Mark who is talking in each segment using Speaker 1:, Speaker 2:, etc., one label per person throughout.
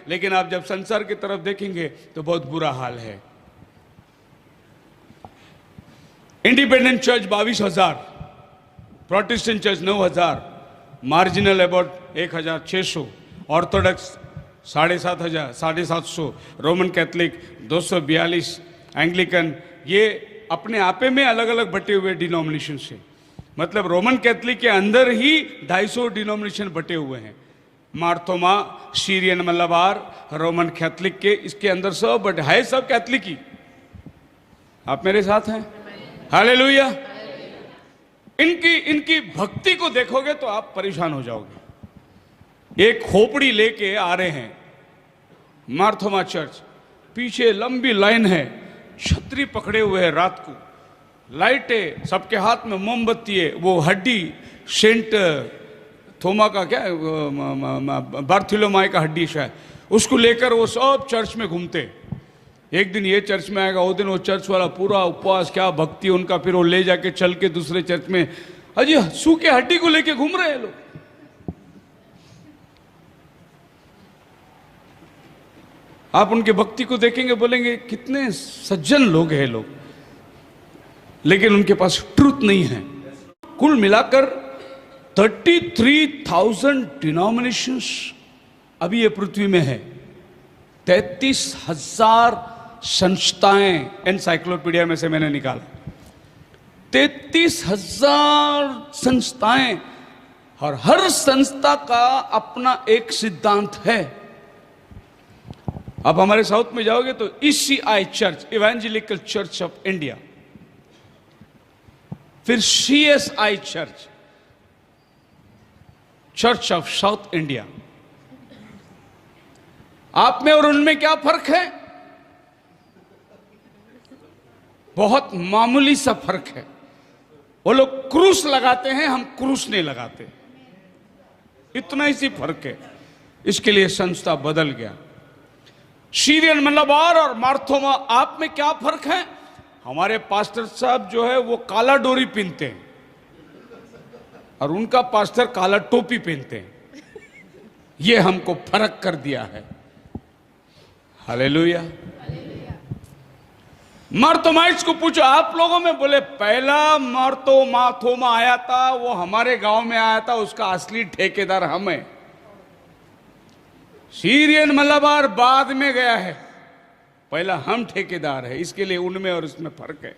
Speaker 1: लेकिन आप जब संसार की तरफ देखेंगे तो बहुत बुरा हाल है। Independent church 22,000, Protestant church 9,000, marginal about 1,600, Orthodox 7,500, 750, Roman Catholic 242, Anglican, ये अपने आपे में अलग अलग बटे हुए डिनोमिनेशन से, मतलब रोमन कैथलिक के अंदर ही 250 डिनोमिनेशन बटे हुए हैं। Marthoma, Syrian Malabar, Roman Catholic के इसके अंदर सब बटे है, सब कैथलिक ही। आप मेरे साथ हैं? हालेलुया। इनकी भक्ति को देखोगे तो आप परेशान हो जाओगे। एक खोपड़ी लेके आ रहे हैं मार्थोमा चर्च, पीछे लंबी लाइन है, छतरी पकड़े हुए है, रात को लाइटें, सबके हाथ में मोमबत्ती है, वो हड्डी सेंट थोमा का क्या बार्थोलोमाई का हड्डी शायद, उसको लेकर वो सब चर्च में घूमते। एक दिन ये चर्च में आएगा, वो दिन वो चर्च वाला पूरा उपवास, क्या भक्ति उनका, फिर वो ले जाके चल के दूसरे चर्च में अजी सूखे हड्डी को लेके घूम रहे हैं लोग। आप उनके भक्ति को देखेंगे, बोलेंगे कितने सज्जन लोग हैं लोग, लेकिन उनके पास ट्रूथ नहीं है। कुल मिलाकर 33,000 डिनोमिनेशंस अभी ये पृथ्वी में है। 33,000 संस्थाएं, एनसाइक्लोपीडिया में से मैंने निकाला, 33,000 संस्थाएं, और हर संस्था का अपना एक सिद्धांत है। आप हमारे साउथ में जाओगे तो ECI church, evangelical church of India, फिर CSI church, church of south India. आप में और उनमें क्या फर्क है? बहुत मामूली सा फर्क है। वो लोग क्रूस लगाते हैं, हम क्रूस नहीं लगाते, इतना ही सी फर्क है। इसके लिए संस्था बदल गया। सीरियन मलबार और मार्थोमा, आप में क्या फर्क है? हमारे पास्टर साहब जो है वो काला डोरी पहनते हैं और उनका पास्टर काला टोपी पहनते हैं। ये हमको फर्क कर दिया है। हालेलुया। मार्थोमाइट्स को पूछो आप लोगों में, बोले पहला मार्थोमा आया था, वो हमारे गांव में आया था, उसका असली ठेकेदार हम है। सीरियन मलबार बाद में गया है, पहला हम ठेकेदार है। इसके लिए उनमें और इसमें फर्क है।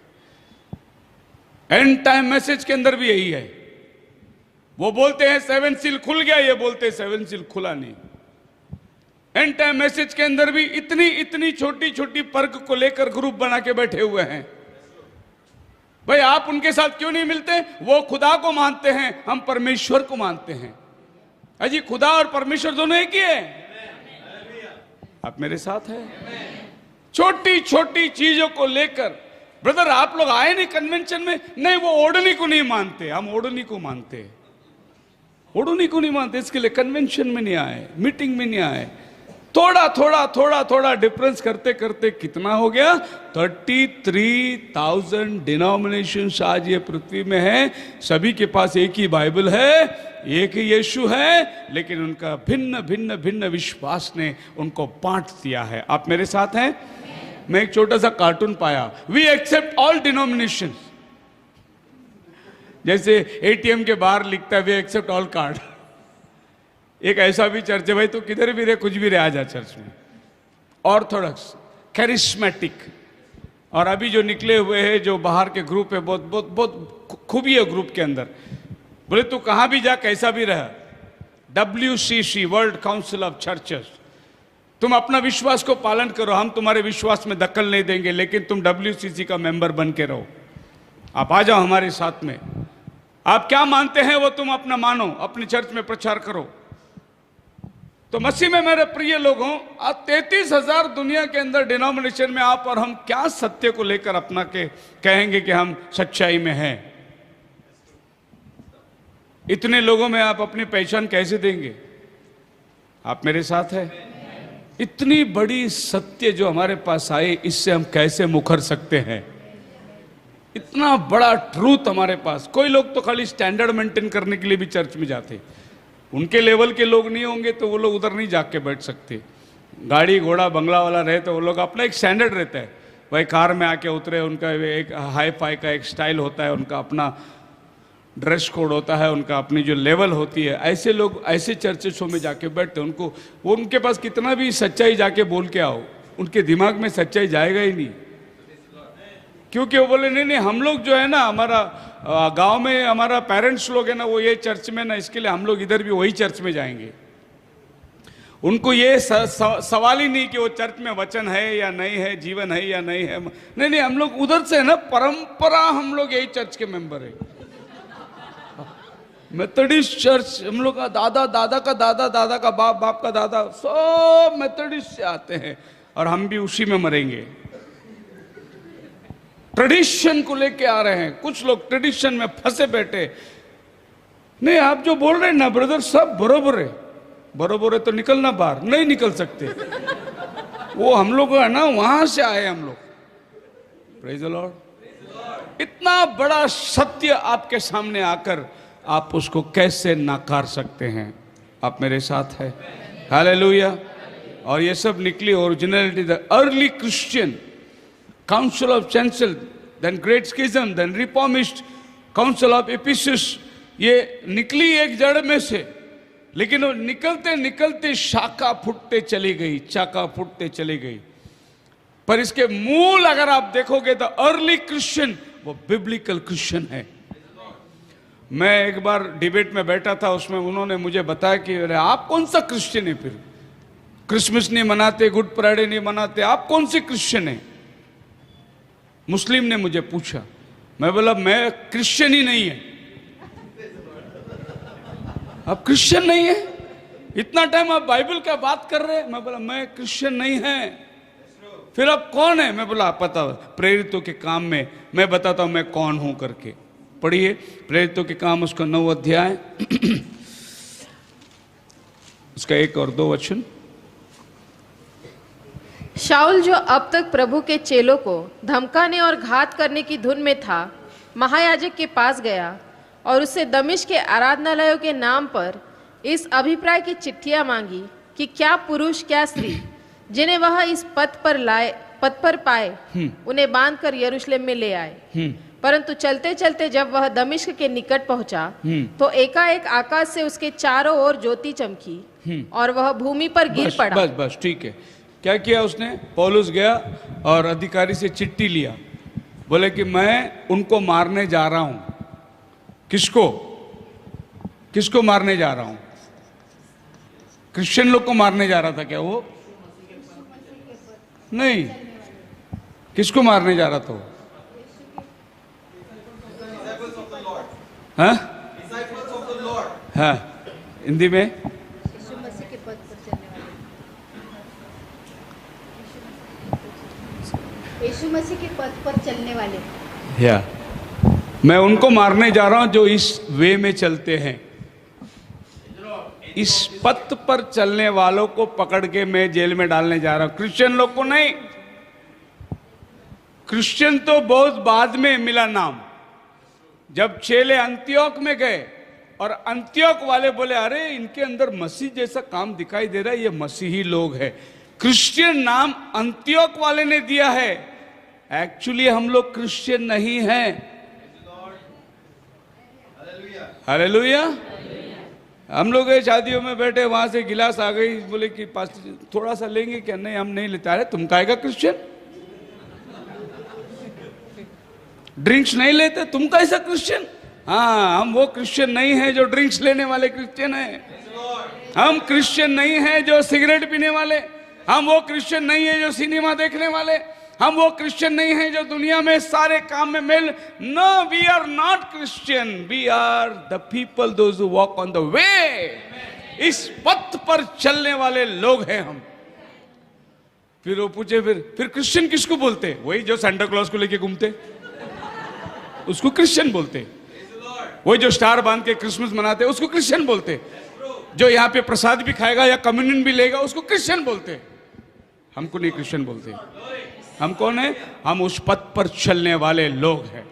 Speaker 1: एंड टाइम मैसेज के अंदर भी यही है। वो बोलते हैं 7 सील खुल गया, ये बोलते हैं 7 सील खुला नहीं। एंड टाइम मैसेज के अंदर भी इतनी छोटी छोटी पर्क को लेकर ग्रुप बना के बैठे हुए हैं। भाई आप उनके साथ क्यों नहीं मिलते? वो खुदा को मानते हैं, हम परमेश्वर को मानते हैं। अजी खुदा और परमेश्वर दोनों एक ही है। आप मेरे साथ हैं? छोटी छोटी चीजों को लेकर ब्रदर आप लोग आए नहीं कन्वेंशन में? नहीं, वो ओढ़नी को नहीं मानते, हम ओढ़नी को मानते हैं। ओढ़नी को नहीं मानते, इसके लिए कन्वेंशन में नहीं आए, मीटिंग में नहीं आए। थोड़ा डिफरेंस करते करते कितना हो गया? 33,000 डिनोमिनेशंस आज ये पृथ्वी में है। सभी के पास एक ही बाइबल है, एक ही यीशु है, लेकिन उनका भिन्न भिन्न भिन्न विश्वास ने उनको बांट दिया है। आप मेरे साथ हैं? मैं एक छोटा सा कार्टून पाया, वी एक्सेप्ट ऑल डिनोमिनेशंस। जैसे ATM के बाहर लिखता है वी एक्सेप्ट ऑल कार्ड। एक ऐसा भी चर्च है भाई, तो किधर भी रहे, कुछ भी रहे, आ जा चर्च में। ऑर्थोडॉक्स, कैरिस्मेटिक, और अभी जो निकले हुए हैं जो बाहर के ग्रुप है, बहुत बहुत बहुत खूबी है ग्रुप के अंदर। बोले तू कहां भी जा, कैसा भी रह, WCC, world council of churches, तुम अपना विश्वास को पालन करो, हम तुम्हारे विश्वास में दखल नहीं देंगे, लेकिन तुम WCC का मेंबर बन के रहो। आप आ जाओ हमारे साथ में। आप क्या मानते हैं वो तुम अपना मानो, अपनी चर्च में प्रचार करो। तो मसीह में मेरे प्रिय लोगों, आप 33,000 दुनिया के अंदर डिनोमिनेशन में आप और हम क्या सत्य को लेकर अपना के कहेंगे कि हम सच्चाई में हैं? इतने लोगों में आप अपनी पहचान कैसे देंगे? आप मेरे साथ हैं? इतनी बड़ी सत्य जो हमारे पास आए, इससे हम कैसे मुखर सकते हैं? इतना बड़ा ट्रूथ हमारे पास। कोई लोग तो खाली स्टैंडर्ड मेंटेन करने के लिए भी चर्च में जाते, उनके लेवल के लोग नहीं होंगे तो वो लोग उधर नहीं जाके बैठ सकते। गाड़ी घोड़ा बंगला वाला रहे तो वो लोग अपना एक स्टैंडर्ड रहता है, भाई कार में आके उतरे, उनका एक हाई फाई का एक स्टाइल होता है, उनका अपना ड्रेस कोड होता है, उनका अपनी जो लेवल होती है। ऐसे लोग ऐसे चर्चों में जाके बैठते, उनको वो उनके पास कितना भी सच्चाई जाके बोल के आओ, उनके दिमाग में सच्चाई जाएगा ही नहीं, क्योंकि वो बोले नहीं नहीं हम लोग जो है ना, हमारा गांव में हमारा पेरेंट्स लोग है ना, वो ये चर्च में ना, इसके लिए हम लोग इधर भी वही चर्च में जाएंगे। उनको ये सवाल ही नहीं कि वो चर्च में वचन है या नहीं है, जीवन है या नहीं है। नहीं नहीं, हम लोग उधर से है ना, परंपरा हम लोग यही चर्च के मेंबर है। मेथोडिस्ट चर्च, हम लोग का दादा दादा का दादा, दादा का बाप, बाप का दादा, सब मेथोडिस्ट से आते हैं और हम भी उसी में मरेंगे। ट्रेडिशन को लेके आ रहे हैं, कुछ लोग ट्रेडिशन में फंसे बैठे। नहीं, आप जो बोल रहे हैं ना ब्रदर, सब बरोबर है, बरोबर है तो निकलना बाहर, नहीं निकल सकते। वो हम लोग है ना, वहां से आए हम लोग। Praise the Lord. इतना बड़ा सत्य आपके सामने आकर आप उसको कैसे नकार सकते हैं? आप मेरे साथ है? हालेलुया। और ये सब निकली originality, the early Christian council of chancel, then great schism, then reformist council of Ephesus, ये निकली एक जड़ में से, लेकिन वो निकलते निकलते शाखा फूटते चली गई, शाखा फूटते चली गई। पर इसके मूल अगर आप देखोगे तो अर्ली क्रिश्चियन वो बिब्लिकल क्रिश्चियन है। मैं एक बार डिबेट में बैठा था, उसमें उन्होंने मुझे बताया कि अरे आप कौन सा क्रिश्चियन है, फिर क्रिसमस नहीं मनाते, गुड फ्राइडे नहीं मनाते, आप कौन से क्रिश्चियन है? मुस्लिम ने मुझे पूछा। मैं बोला मैं क्रिश्चियन ही नहीं है। आप क्रिश्चियन नहीं है? इतना टाइम आप बाइबल का बात कर रहे हैं। मैं बोला मैं क्रिश्चियन नहीं है। फिर आप कौन है? मैं बोला आप पता, प्रेरितों के काम में मैं बताता हूं मैं कौन हूं करके। पढ़िए प्रेरितों के काम, उसका 9 अध्याय, उसका 1 और 2 वचन।
Speaker 2: शाऊल जो अब तक प्रभु के चेलों को धमकाने और घात करने की धुन में था, महायाजक के पास गया और उससे दमिश्क के आराधनालयों के नाम पर इस अभिप्राय की चिट्ठियां मांगी कि क्या पुरुष क्या स्त्री जिन्हें वह इस पथ पर पाए उन्हें बांधकर यरूशलेम में ले आए। परंतु चलते चलते जब वह दमिश्क के निकट पहुंचा तो एकाएक आकाश से उसके चारों ओर ज्योति चमकी और वह भूमि पर गिर पड़ा।
Speaker 1: बस बस ठीक है। क्या किया उसने? पौलुस गया और अधिकारी से चिट्ठी लिया, बोले कि मैं उनको मारने जा रहा हूं। किसको? किसको मारने जा रहा हूं? क्रिश्चियन लोग को मारने जा रहा था क्या वो? नहीं, किसको मारने जा रहा था वो? हाँ हाँ, हिंदी में
Speaker 3: यीशु मसीह के पथ पर चलने वाले।
Speaker 1: या मैं उनको मारने जा रहा हूं जो इस वे में चलते हैं। इस पथ पर चलने वालों को पकड़ के मैं जेल में डालने जा रहा हूं, क्रिश्चियन लोग को नहीं। क्रिश्चियन तो बहुत बाद में मिला नाम, जब चेले अंत्योक में गए और अंत्योक वाले बोले अरे इनके अंदर मसीह जैसा काम दिखाई दे रहा है, ये मसीही लोग हैं। क्रिश्चियन नाम अंत्योक वाले ने दिया है, एक्चुअली हम लोग क्रिश्चियन नहीं हैं। हालेलुया। हम लोग शादियों में बैठे, वहां से गिलास आ गई, बोले कि पास्टर थोड़ा सा लेंगे क्या? नहीं हम नहीं लेते। अरे तुम काहेगा क्रिश्चियन? ड्रिंक्स नहीं लेते, तुम कैसा क्रिश्चियन? हाँ, हम वो क्रिश्चियन नहीं है जो ड्रिंक्स लेने वाले क्रिश्चियन है। हम क्रिश्चियन नहीं है जो सिगरेट पीने वाले, हम वो क्रिश्चियन नहीं है जो सिनेमा देखने वाले, हम वो क्रिश्चियन नहीं है जो दुनिया में सारे काम में मेल। No, we are not Christian, we are the people those who walk on the way. इस पथ पर चलने वाले लोग हैं हम। फिर वो पूछे फिर क्रिश्चियन किसको बोलते? वही जो सांता क्लॉज को लेके घूमते उसको क्रिश्चियन बोलते। वही जो स्टार बांध के क्रिसमस मनाते उसको क्रिश्चियन बोलते। जो यहाँ पे प्रसाद भी खाएगा या कम्युनियन भी लेगा उसको क्रिश्चियन बोलते। हमको नहीं क्रिश्चियन बोलते। हम कौन है? हम उस पथ पर चलने वाले लोग हैं।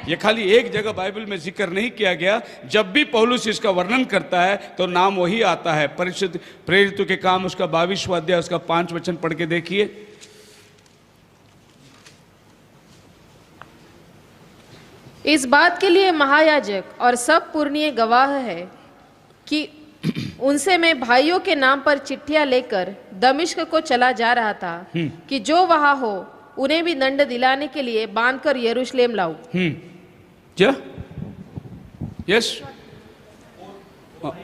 Speaker 1: ये खाली एक जगह बाइबल में जिक्र नहीं किया गया, जब भी पौलुस इसका वर्णन करता है तो नाम वही आता है। परिशुद्ध प्रेरितों के काम उसका 22वां अध्याय उसका 5 वचन पढ़ के देखिए।
Speaker 2: इस बात के लिए महायाजक और सब पुरनिये गवाह है कि उनसे मैं भाइयों के नाम पर चिट्ठियां लेकर दमिश्क को चला जा रहा था कि जो वहां हो उन्हें भी दंड दिलाने के लिए बांधकर यरूशलेम लाऊं।
Speaker 1: क्या? यस,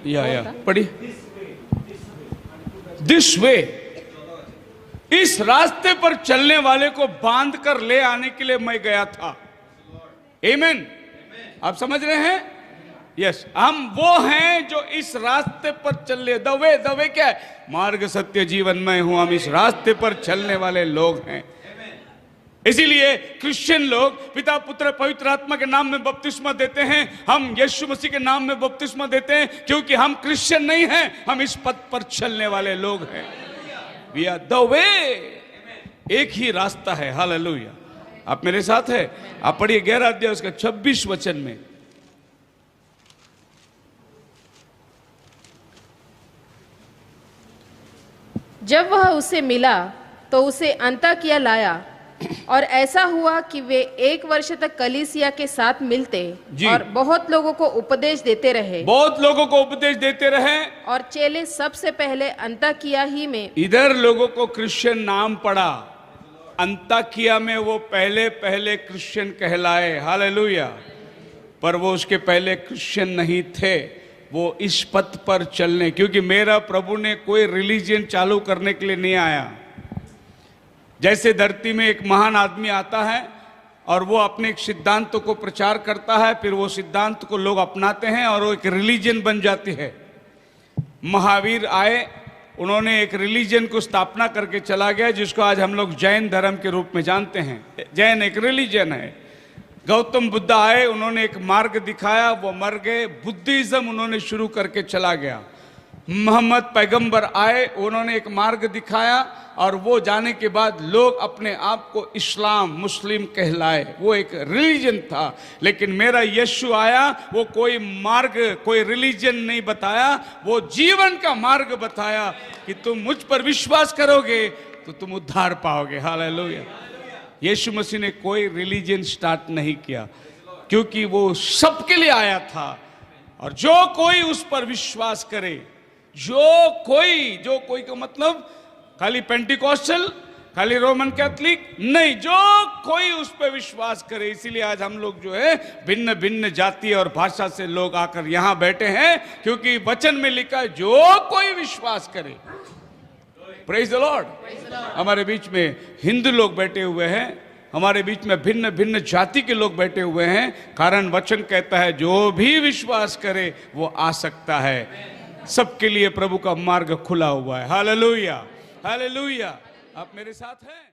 Speaker 1: या पढ़ी। दिस वे, इस रास्ते पर चलने वाले को बांध कर ले आने के लिए मैं गया था। आमीन। आप समझ रहे हैं? यस, हम वो हैं जो इस रास्ते पर चल रहे। दवे क्या है? मार्ग सत्य जीवन में हूं, हम इस रास्ते पर चलने वाले लोग हैं। इसीलिए क्रिश्चियन लोग पिता पुत्र पवित्र आत्मा के नाम में बपतिस्मा देते हैं। हम यीशु मसीह के नाम में बपतिस्मा देते हैं क्योंकि हम क्रिश्चियन नहीं हैं, हम इस पथ पर चलने वाले लोग हैं। We are the way. एक ही रास्ता है। हालेलुया। आप मेरे साथ है? आप पढ़िए 11 अध्याय उसका 26 वचन में।
Speaker 2: जब वह उसे मिला तो उसे अंताकिया लाया, और ऐसा हुआ कि वे 1 वर्ष तक कलीसिया के साथ मिलते और बहुत लोगों को उपदेश देते रहे।
Speaker 1: बहुत लोगों को उपदेश देते रहे। और
Speaker 2: चेले सबसे पहले अंताकिया ही में,
Speaker 1: इधर लोगों को क्रिश्चियन नाम पड़ा, अंताकिया में वो पहले क्रिश्चियन कहलाए। हालेलुया। पर वो उसके पहले क्रिश्चियन नहीं थे। वो इस पथ पर चलने, क्योंकि मेरा प्रभु ने कोई रिलीजन चालू करने के लिए नहीं आया। जैसे धरती में एक महान आदमी आता है और वो अपने एक सिद्धांतों को प्रचार करता है, फिर वो सिद्धांत को लोग अपनाते हैं और वो एक रिलीजन बन जाती है। महावीर आए, उन्होंने एक रिलीजन को स्थापना करके चला गया, जिसको आज हम लोग जैन धर्म के रूप में जानते हैं। जैन एक रिलीजन है। गौतम बुद्ध आए, उन्होंने एक मार्ग दिखाया, वो मर गए। बुद्धिज्म उन्होंने शुरू करके चला गया। मोहम्मद पैगंबर आए, उन्होंने एक मार्ग दिखाया और वो जाने के बाद लोग अपने आप को इस्लाम मुस्लिम कहलाए। वो एक रिलीजन था। लेकिन मेरा यीशु आया, वो कोई मार्ग कोई रिलीजन नहीं बताया, वो जीवन का मार्ग बताया कि तुम मुझ पर विश्वास करोगे तो तुम उद्धार पाओगे। हालेलुया। यीशु मसीह ने कोई रिलीजन स्टार्ट नहीं किया, क्योंकि वो सबके लिए आया था। और जो कोई उस पर विश्वास करे, जो कोई का मतलब खाली पेंटिकॉस्टल, खाली रोमन कैथलिक नहीं, जो कोई उस पर विश्वास करे। इसीलिए आज हम लोग जो है भिन्न भिन्न जाति और भाषा से लोग आकर यहां बैठे हैं, क्योंकि वचन में लिखा है जो कोई विश्वास करे। Praise the Lord. हमारे बीच में हिंदू लोग बैठे हुए हैं, हमारे बीच में भिन्न भिन्न जाति के लोग बैठे हुए हैं, कारण वचन कहता है जो भी विश्वास करे वो आ सकता है। सबके लिए प्रभु का मार्ग खुला हुआ है। Hallelujah, hallelujah. आप मेरे साथ हैं?